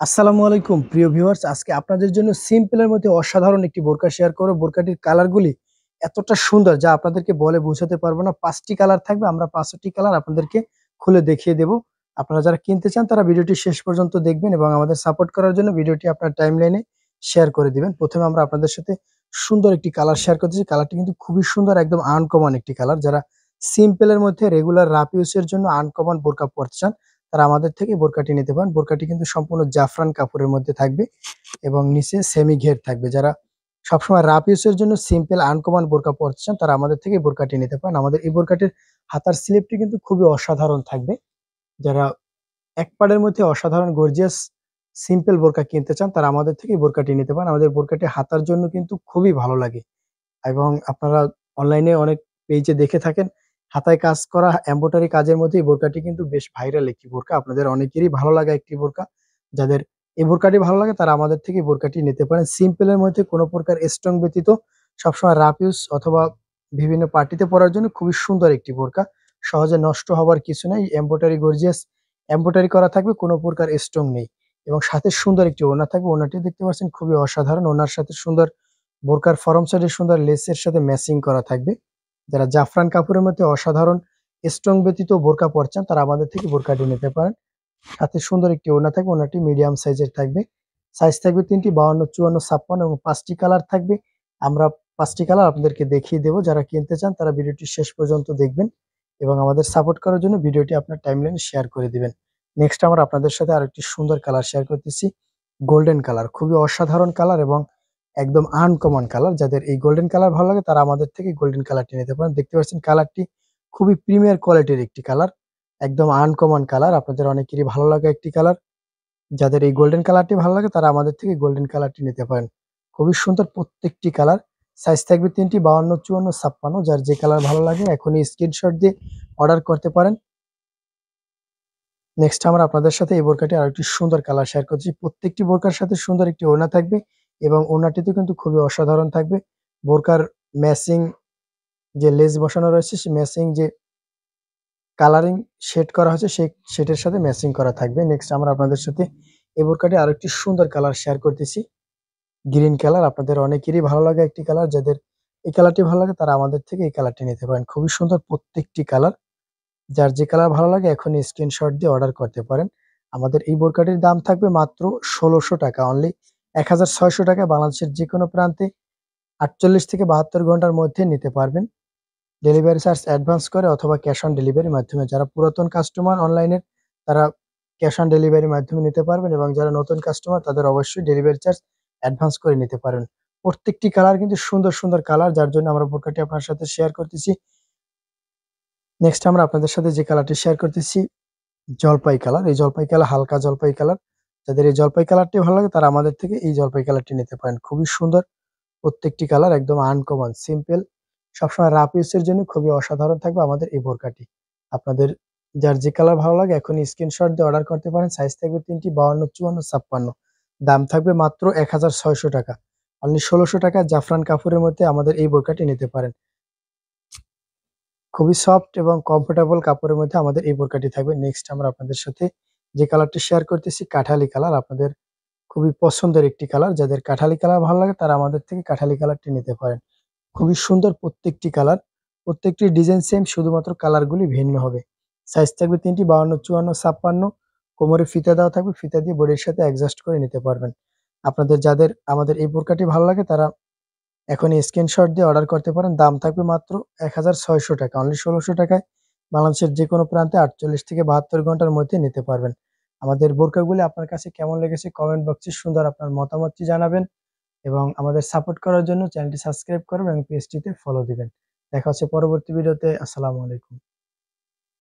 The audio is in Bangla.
আসসালামু আলাইকুম প্রিয় ভিউয়ার্স, আজকে আপনাদের জন্য সিম্পলের মধ্যে অসাধারণ একটি বোরকা শেয়ার করব। বোরকাটির কালারগুলি এতটা সুন্দর যা আপনাদেরকে বলে বোঝাতে পারবো না। 5টি কালার থাকবে, আমরা 5টি কালার আপনাদেরকে খুলে দেখিয়ে দেব। আপনারা যারা কিনতে চান তারা ভিডিওটি শেষ পর্যন্ত দেখবেন এবং আমাদের সাপোর্ট করার জন্য ভিডিওটি আপনার টাইমলাইনে শেয়ার করে দিবেন। প্রথমে আমরা আপনাদের সাথে সুন্দর একটি কালার শেয়ার করতেছি। কালারটি কিন্তু খুবই সুন্দর, একদম আনকমন একটি কালার। যারা সিম্পলের মধ্যে রেগুলার রাফ ইউজের জন্য আনকমন বোরকা পরতে চান তারা আমাদের থেকে বোরকাটি নিতে পারেন। বোরকাটি কিন্তু সম্পূর্ণ জাফরান কাপড়ের মধ্যে থাকবে এবং নিচে সেমি ঘের থাকবে। যারা সবসময় রাফ ইউজের জন্য সিম্পল আনকমন বোরকা পরতে চান তারা আমাদের থেকে বোরকাটি নিতে পারেন। আমাদের এই বোরকাটির হাতার স্লিপটি কিন্তু খুবই অসাধারণ থাকবে। যারা এক পাড়ের মধ্যে অসাধারণ গর্জিয়াস সিম্পল বোরকা কিনতে চান তারা আমাদের থেকে বোরকাটি নিতে পারেন। আমাদের বোরকাটি হাতার জন্য কিন্তু খুবই ভালো লাগে এবং আপনারা অনলাইনে অনেক পেজে দেখে থাকেন হাতায় কাজ করা এমব্রয়ডারি কাজের মধ্যে এই বোরকাটি কিন্তু বেশ ভাইরাল একটি বোরকা। আপনাদের অনেকেরই ভালো লাগা একটি বোরকা। যাদের এই বোরকাটি ভালো লাগে তারা আমাদের থেকে এই বোরকাটি নিতে পারেন। সিম্পলের মধ্যে কোনো প্রকার স্ট্রং ব্যতীত সবসময় রাফ ইউজ অথবা বিভিন্ন পার্টিতে পরার জন্য খুবই সুন্দর একটি বোরকা। সহজে নষ্ট হবার কিছু নেই। এমব্রয়ডারি গর্জিয়াস এমব্রয়ডারি করা থাকবে, কোনো প্রকার স্ট্রং নেই এবং সাথে সুন্দর একটি ওড়না থাকবে। ওড়নাটি দেখতে পাচ্ছেন খুবই অসাধারণ। ওড়নার সাথে সুন্দর বোরকার ফরম সাইডে সুন্দর লেসের সাথে ম্যাচিং করা থাকবে। যারা জাফরান কাপড়ের মধ্যে অসাধারণ স্ট্রং ব্যতীত বোরকা পরছেন তারা আমাদের থেকে বোরকাটি নিতে পারেন। সাথে সুন্দর একটি ওড়না থাকবে, ওড়নাটি মিডিয়াম সাইজের থাকবে। সাইজ থাকবে 3টি, 52, 54, 56 এবং 5টি কালার থাকবে। আমরা 5টি কালার আপনাদেরকে দেখিয়ে দেবো। যারা কিনতে চান তারা ভিডিওটি শেষ পর্যন্ত দেখবেন এবং আমাদের সাপোর্ট করার জন্য ভিডিওটি আপনার টাইমলাইনে শেয়ার করে দিবেন। নেক্সট আমরা আপনাদের সাথে আরেকটি সুন্দর কালার শেয়ার করতেছি, গোল্ডেন কালার। খুবই অসাধারণ কালার এবং একদম আনকমন কালার। যাদের এই গোল্ডেন কালার ভালো লাগে তারা আমাদের থেকে গোল্ডেন কালারটি নিতে পারেন। দেখতে পাচ্ছেন কালারটি খুবই প্রিমিয়ার কোয়ালিটির একটি কালার, একদম আনকমন কালার। আপনাদের অনেকেরই ভালো লাগা একটি কালার। যাদের এই গোল্ডেন কালারটি ভালো লাগে তারা আমাদের থেকে গোল্ডেন কালারটি নিতে পারেন। খুবই সুন্দর প্রত্যেকটি কালার। সাইজ থাকবে 3টি, 52, 54, 56। যার যে কালার ভালো লাগে এখনই স্ক্রিনশট দিয়ে অর্ডার করতে পারেন। নেক্সট আমরা আপনাদের সাথে এই বোরকাটি আরেকটি সুন্দর কালার শেয়ার করছি। প্রত্যেকটি বোরকার সাথে সুন্দর একটি ওড়না থাকবে এবং ওড়নাটিতে কিন্তু খুবই অসাধারণ থাকবে। বোরকার ম্যাচিং যে লেস বসানো রয়েছে সেই ম্যাচিং যে কালারিং শেড করা হয়েছে সেই শেডের সাথে ম্যাচিং করা থাকবে। নেক্সট আমরা আপনাদের সাথে এই বোরকাটি আরেকটি সুন্দর কালার শেয়ার করতেছি, গ্রিন কালার। আপনাদের অনেকেরই ভালো লাগে একটি কালার। যাদের এই কালারটি ভালো লাগে তারা আমাদের থেকে এই কালারটি নিতে পারেন। খুবই সুন্দর প্রত্যেকটি কালার। যার যে কালার ভালো লাগে এখনই স্ক্রিনশট দিয়ে অর্ডার করতে পারেন। আমাদের এই বোরকাটির দাম থাকবে মাত্র ১৬০০ টাকা, অনলি ১৬০০ টাকায় বাংলাদেশের যে কোনো প্রান্তে ৪৮ থেকে ৭২ ঘন্টার মধ্যে নিতে পারবেন। ডেলিভারি চার্জ অ্যাডভান্স করে অথবা ক্যাশ অন ডেলিভারির মাধ্যমে। যারা পুরাতন কাস্টমার অনলাইনের তারা ক্যাশ অন ডেলিভারির মাধ্যমে নিতে পারবেন এবং যারা নতুন কাস্টমার তাদের অবশ্যই ডেলিভারি চার্জ অ্যাডভান্স করে নিতে পারেন। প্রত্যেকটি কালার কিন্তু সুন্দর সুন্দর কালার, যার জন্য আমরা বোরকাটি আপনার সাথে শেয়ার করতেছি। নেক্সট আমরা আপনাদের সাথে যে কালারটি শেয়ার করতেছি জলপাই কালার। এই জলপাই কালার হালকা জলপাই কালার। যাদের এই জলপাই কালারটি ভালো লাগে তারা আমাদের থেকে এই জলপাই কালারটি নিতে পারেন। খুবই সুন্দর প্রত্যেকটি কালার, একদম আনকমন সিম্পল। সবসময় রাফ ইউজের জন্য খুবই অসাধারণ থাকবে আমাদের এই বোরকাটি। আপনাদের যার যে কালার ভালো লাগে এখন স্ক্রিনশট দিয়ে অর্ডার করতে পারেন। সাইজ থাকবে 3টি, 52, 54, 56। দাম থাকবে মাত্র ১৬০০ টাকা, অনলি ১৬০০ টাকা জাফরান কাপড়ের মধ্যে আমাদের এই বোরকাটি নিতে পারেন। খুবই সফট এবং কমফোর্টেবল কাপড়ের মধ্যে আমাদের এই বোরকাটি থাকবে। নেক্সট আমরা আপনাদের সাথে যে কালারটি শেয়ার করতেছি কাঠালি কালার। আপনাদের খুবই পছন্দের একটি কালার। যাদের কাঠালি কালার ভালো লাগে তারা আমাদের থেকে কাঠালি কালারটি নিতে পারেন। খুবই সুন্দর প্রত্যেকটি কালার। প্রত্যেকটি ডিজাইন সেম, শুধুমাত্র কালারগুলি ভিন্ন হবে। সাইজ থাকবে 3টি, 52, 54, 56। কোমরে ফিতা দেওয়া থাকবে, ফিতা দিয়ে বডির সাথে অ্যাডজাস্ট করে নিতে পারবেন। আপনাদের যাদের আমাদের এই বোরকাটি ভালো লাগে তারা এখনই স্ক্রিনশট দিয়ে অর্ডার করতে পারেন। দাম থাকবে মাত্র ১৬০০ টাকা, অনলি ১৬০০ টাকায় বাংলাদেশের যে কোনো প্রান্তে ৪৮ থেকে ৭২ ঘন্টার মধ্যে নিতে পারবেন। আমাদের বোরকাগুলি আপনার কাছে কেমন লেগেছে কমেন্ট বক্সে সুন্দর আপনার মতামতটি জানাবেন এবং আমাদের সাপোর্ট করার জন্য চ্যানেলটি সাবস্ক্রাইব করবেন এবং পেজটিতে ফলো দিবেন। দেখা হচ্ছে পরবর্তী ভিডিওতে। আসসালামু আলাইকুম।